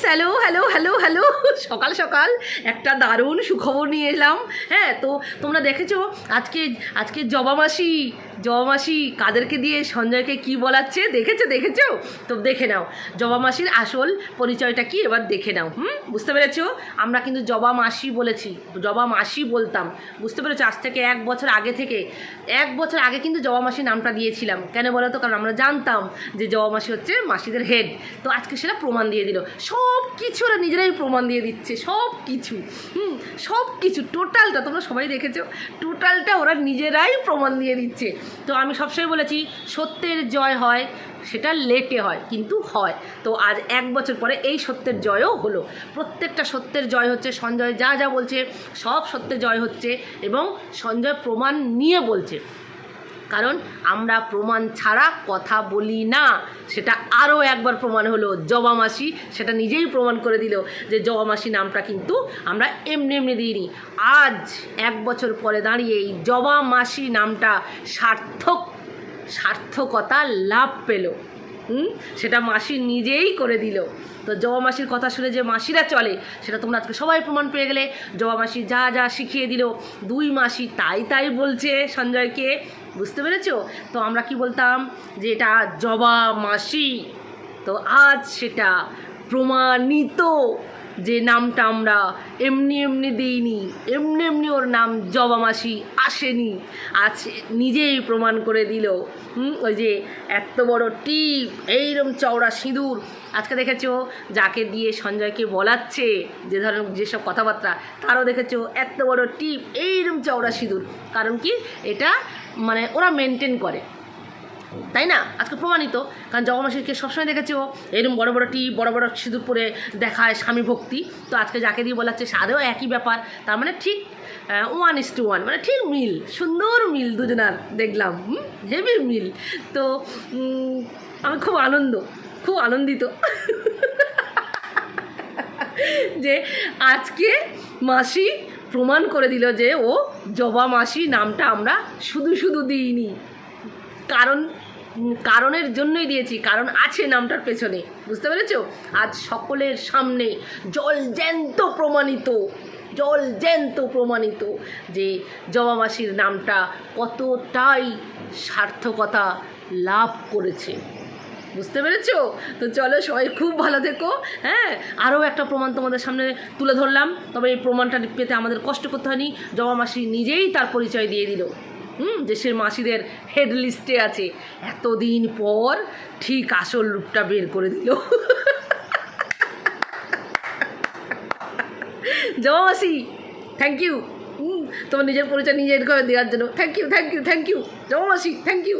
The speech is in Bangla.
হ্যালো হ্যালো হ্যালো হ্যালো, সকাল সকাল একটা দারুণ সুখবর নিয়ে এলাম। হ্যাঁ, তো তোমরা দেখেছো আজকে আজকে জবা মাসি কাদেরকে দিয়ে সঞ্জয়কে কি বলাচ্ছে, দেখেছো? তো দেখে নাও জবা মাসির আসল পরিচয়টা কি, এবার দেখে নাও। বুঝতে পেরেছো? আমরা কিন্তু জবা মাসি বলেছি, জবা মাসি বলতাম, বুঝতে পেরেছো? আজ থেকে এক বছর আগে কিন্তু জবা মাসি নামটা দিয়েছিলাম। কেন বলো তো? কারণ আমরা জানতাম যে জবা মাসি হচ্ছে মাসিদের হেড। তো আজকে সেটা প্রমাণ দিয়ে দিল, সব কিছু ওরা নিজেরাই প্রমাণ দিয়ে দিচ্ছে, সব কিছু টোটালটা তোমরা সবাই দেখেছো, টোটালটা ওরা নিজেরাই প্রমাণ দিয়ে দিচ্ছে। তো আমি সবসময় বলেছি সত্যের জয় হয়, সেটা লেটে হয় কিন্তু হয়। তো আজ এক বছর পরে এই সত্যের জয়ও হলো। প্রত্যেকটা সত্যের জয় হচ্ছে, সঞ্জয় যা যা বলছে সব সত্যের জয় হচ্ছে, এবং সঞ্জয় প্রমাণ নিয়ে বলছে। কারণ আমরা প্রমাণ ছাড়া কথা বলি না, সেটা আরও একবার প্রমাণ হলো। জবা মাসি সেটা নিজেই প্রমাণ করে দিল যে জবা মাসি নামটা কিন্তু আমরা এমনি দিইনি। আজ এক বছর পরে দাঁড়িয়ে এই জবা মাসি নামটা সার্থকতা লাভ পেল। সেটা মাসি নিজেই করে দিল। তো জবা মাসির কথা শুনে যে মাসিরা চলে, সেটা তোমরা আজকে সবাই প্রমাণ পেয়ে গেলে। জবা মাসি যা যা শিখিয়ে দিল, দুই মাসি তাই বলছে সঞ্জয়কে। বুঝতে পেরেছো? তো আমরা কি বলতাম যে এটা জবা মাসি, তো আজ সেটা প্রমাণিত যে নামটা আমরা এমনি দিইনি, এমনি ওর নাম জবা মাসি আসেনি, আছে নিজেই প্রমাণ করে দিল। ওই যে এত বড় টিপ, এইরকম চওড়া সিঁদুর, আজকে দেখেছো যাকে দিয়ে সঞ্জয়কে বলাচ্ছে যে ধরনের যেসব কথাবার্তা, তারও দেখেছো এত বড় টিপ, এইরকম চওড়া সিঁদুর। কারণ কি? এটা মানে ওরা মেনটেন করে, তাই না? আজকে প্রমাণিত। কারণ জবা মাসিকে সবসময় দেখেছো এরকম বড় বড় টিপ, বড় বড় সিঁদুর পরে দেখায় স্বামী ভক্তি। তো আজকে যাকে দিয়ে বলাচ্ছে সাদেও একই ব্যাপার। তার মানে ঠিক 1:1, মানে ঠিক মিল, সুন্দর মিল দুজনার দেখলাম, হেভি মিল। তো আমি খুব আনন্দিত যে আজকে মাসি প্রমাণ করে দিল যে ও জবা মাসি নামটা আমরা শুধু দিইনি, কারণের জন্যই দিয়েছি, কারণ আছে নামটার পেছনে। বুঝতে পেরেছো? আজ সকলের সামনে জলজ্যান্ত প্রমাণিত যে জবা মাসির নামটা কতটাই সার্থকতা লাভ করেছে। বুঝতে পেরেছো? তো চলো সবাই খুব ভালো থেকো। হ্যাঁ, আরও একটা প্রমাণ তোমাদের সামনে তুলে ধরলাম, তবে এই প্রমাণটা পেতে আমাদের কষ্ট করতে হয়নি। জবা মাসি নিজেই তার পরিচয় দিয়ে দিল যে সে মাসিদের হেড লিস্টে আছে। এতদিন পর ঠিক আসল রূপটা বের করে দিল। জবা মাসি থ্যাংক ইউ, তোমার নিজের পরিচয় নিজের করে দেওয়ার জন্য। থ্যাংক ইউ জবা মাসি, থ্যাংক ইউ।